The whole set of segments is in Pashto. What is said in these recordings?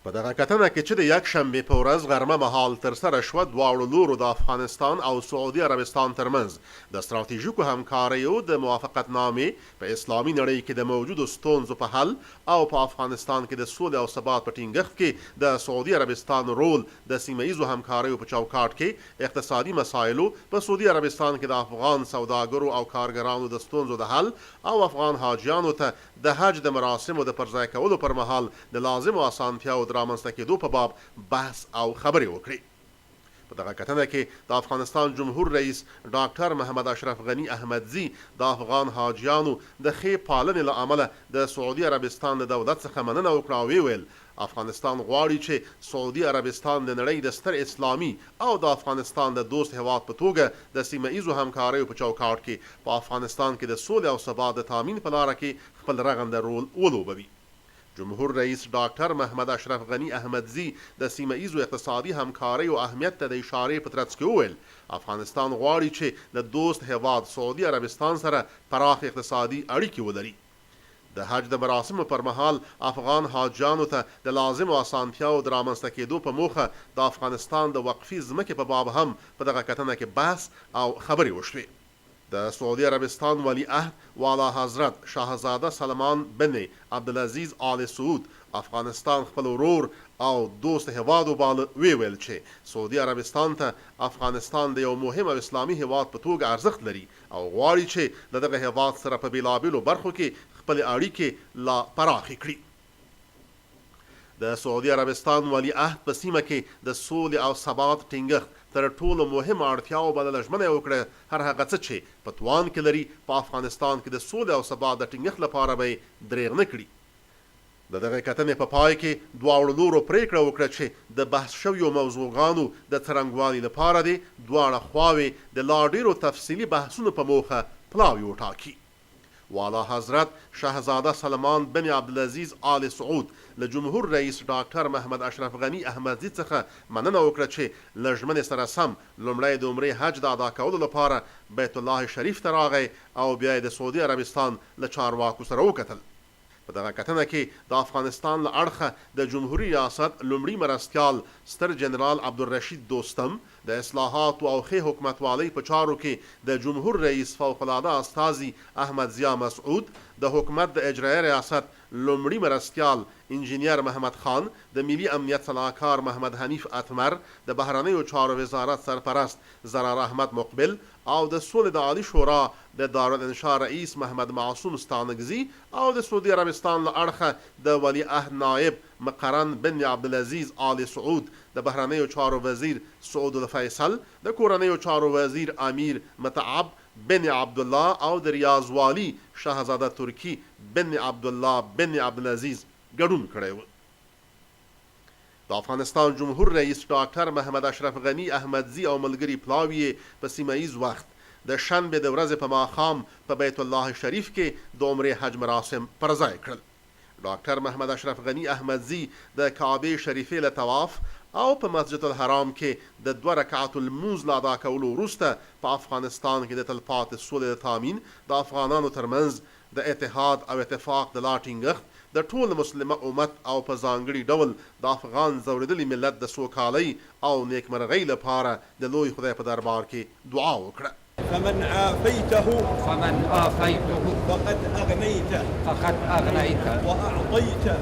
په دغه کتنه کې چې د یکشنبې په ورځ غرمه مهال ترسره شوه، دواړو لورو د افغانستان او سعودي عربستان ترمنځ د ستراتیژیکو همکاریو د موافقتنامې په اسلامي نړۍ کې د موجودو ستونزو په حل او په افغانستان کې د سولې او ثبات په ټینګښت کې د سعودي عربستان رول، د سیمه ییزو همکاریو په چوکاټ کې اقتصادي مسایلو، په سعودي عربستان کې د افغان سوداګرو او کارګرانو د ستونزو د حل او افغان حاجیانو ته د حج د مراسمو د پرځای کولو پر مهال د لازمو اسانتیاو د رامنځته کېدو په باب بحث او خبرې وکړي. په دغه کتنه کې د افغانستان جمهور رئیس ډاکټر محمد اشرف غني احمدزي د افغان حاجیانو د ښې پالنې له امله د سعودي عربستان د دولت څخه مننه وکړه او ویل افغانستان غواړي چې سعودي عربستان د نړۍ د ستر اسلامي او د افغانستان د دوست هیواد په توګه د سیمه ییزو همکاریو په چوکاټ کې په افغانستان کې د سولې او ثبات د تامین په لاره کې خپل رغنده رول ولوبوي. جمهور رئیس ډاکټر محمد اشرف غني احمدزي د سیمه ییزو اقتصادي همکاریو اهمیت ته د اشارې په ترڅ کې وویل افغانستان غواړي چې د دوست هیواد سعودي عربستان سره پراخ اقتصادي اړیکې ولري. د حج د مراسمو پر مهال افغان حاجیانو ته د لازمو اسانتیاو د رامنځته کېدو په موخه د افغانستان د وقفي ځمکې په باب هم په دغه کتنه کې بحث او خبرې وشوې. د سعودي عربستان ولی عهد والا حضرت شاهزاده سلمان بن عبدالعزیز آل سعود افغانستان خپل ورور او دوست هیواد وباله، ویل چې سعودي عربستان ته افغانستان د یو مهم او اسلامي هیواد په توګه ارزښت لري او غواړي چې د دغه هیواد سره په بیلابیلو برخو کې خپل اړیکې لا پراخې کړي. د سعودي عربستان ولی عهد په سیمه کې د سولې او ثبات ټینګښت تر ټولو مهمه اړتیاو بلله ژمنه یې وکړه هر هغه څه چې په توان کې لري په افغانستان کې د سولې او ثبات د ټینګښت لپاره به یې دریغ نه کړي. د دغه کتنې په پای کې دواړو لورو پریکړه وکړه چې د بحث شویو موضوعګانو د څرنګوالي لپاره دې دواړه خواوې د لا ډیرو تفصیلي بحثونو په موخه پلاوي وټاکي. والا حضرت شاهزاده سلمان بن عبدالعزیز آل سعود له جمهور رئیس ډاکټر محمد اشرف غني احمدزي څخه مننه وکړه چې له ژمنې سره سم لومړی د عمرې حج د ادا کولو لپاره بیت الله شریف ته راغی او بیا یې د سعودي عربستان له چارواکو سره وکتل. په دغه کتنه کې د افغانستان له اړخه د جمهوري ریاست لومړي مرستیال ستر جنرال عبدالرشید دوستم د اصلاحاتو او ښې حکومتوالۍ په چارو کې د جمهور رئیس فوق العاده استازي احمد ضیا مسعود، د حکومت د اجرایه ریاست لومړي مرستیال انجینیر محمد خان، د ملي امنیت صلاحکار محمد حنیف اتمر، د بهرنیو چارو وزارت سرپرست زرار احمد مقبل او د سولې د عالی شورا د دارالانشا رئیس محمد معصوم ستانکزي او د سعودي عربستان له اړخه د ولی عهد نائب مقرن بن عبدالعزیز آل سعود، د بهرنیو چارو وزیر سعود الفیصل، د کورنیو چارو وزیر امیر متعب بن عبدالله او د ریاض والی شاهزاده ترکی بن عبدالله بن عبدالعزیز ګډون کړی و. د افغانستان جمهور رئیس ډاکټر محمد اشرف غني احمدزي او ملګري پلاوي په سیمه ییز وخت د شنبې د ورځې په ماښام په بیت الله شریف کې د عمرې حج مراسم پر ځای کړل. ډاکټر محمد اشرف غني احمدزي د کعبې شریفې له طواف او په مسجد الحرام کې د 2 رکعات المونځ له ادا کولو وروسته په افغانستان کې د تلپاتې سولې د تامین، د افغانانو ترمنځ د اتحاد او اتفاق د لا ټینګښت، د ټول مسلمه امت او په ځانګړي ډول د افغان ځورېدلي ملت د سوکالۍ او نیکمرغۍ لپاره د لوی خدای په دربار کې دعا وکړه. فمن عافيته فقد أغنيته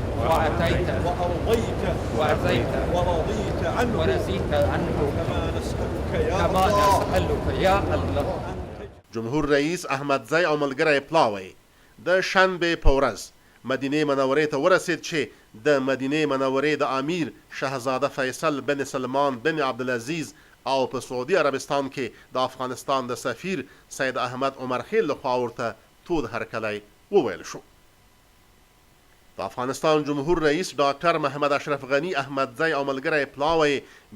وأعطيته ورضيت عنه كما نسألك يا الله. جمهور رئیس احمدزی او ملګری پلاوی د شنبې په ورځ مدینې منورې ته ورسید چې د مدینې منورې د امیر شاهزاده فیصل بن سلمان بن عبدالعزیز او په سعودي عربستان کې د افغانستان د سفیر سید احمد عمر خیل لخوا ورته تود هرکلی وویل شو. د افغانستان جمهور رئیس ډاکټر محمد اشرف غني احمدزی او ملګری پلاوی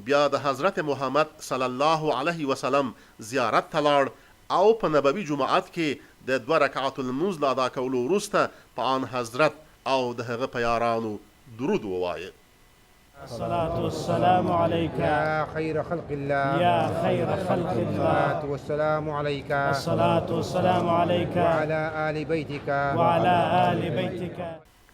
بیا د حضرت محمد صلی الله علیه وسلم زیارت ته لاړ او په نبوي جماعت کې د 2 رکعات المونځ له ادا کولو وروسته په آن حضرت او د هغه په یارانو درود ووایه. الصلاة والسلام عليك يا خير خلق الله يا خير خلق الله الصلاة والسلام عليك الصلاة والسلام عليك وعلى آل بيتك وعلى آل بيتك.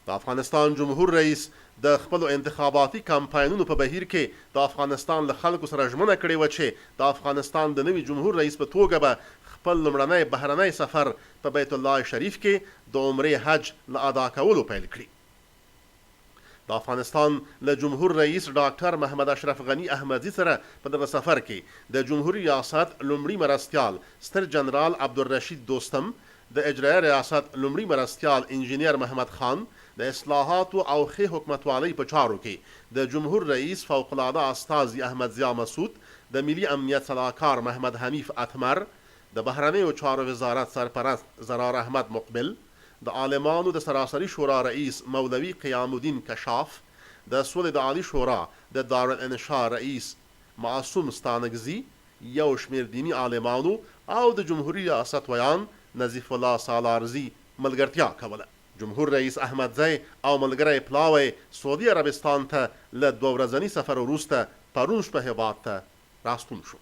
د افغانستان جمهور رئیس د خپلو انتخاباتي کمپاینونو په بهیر کې د افغانستان له خلکو سره ژمنه کړې وه چې د افغانستان د نوي جمهور رئیس په توګه به خپل لومړنی بهرنی سفر په بیت الله شریف کې د عمرې حج له ادا کولو پیل کړي. د افغانستان له جمهور رئیس ډاکټر محمد اشرف غني احمدي سره په دغه سفر کې د جمهوریت ریاست لومړي مرستیال ستر جنرال عبدالرشید دوستم، د اجرایه ریاست لومړي مرستیال انجینیر محمد خان، د اصلاحاتو او ښې حکومتوالۍ په چارو کې د جمهور رئیس فوق العاده استازي احمد ضیا مسعود، د ملي امنیت صلاحکار محمد حنیف اتمر، د بهرنیو چارو وزارت سرپرست زرار احمد مقبل، د عالمانو د سراسري شورا رئیس مولوي قیام الدین کشاف، د سولې د عالی شورا د دارالانشا رئیس معصوم ستانکزي، یو شمېر دیني عالمانو او د جمهوریت ریاست ویان نظیف الله سالارزي ملګرتیا کوله. جمهور رئیس احمدزی او ملګری پلاوی سعودي عربستان ته له 2 ورځني سفر وروسته پرون شپه هیواد ته راستون شو.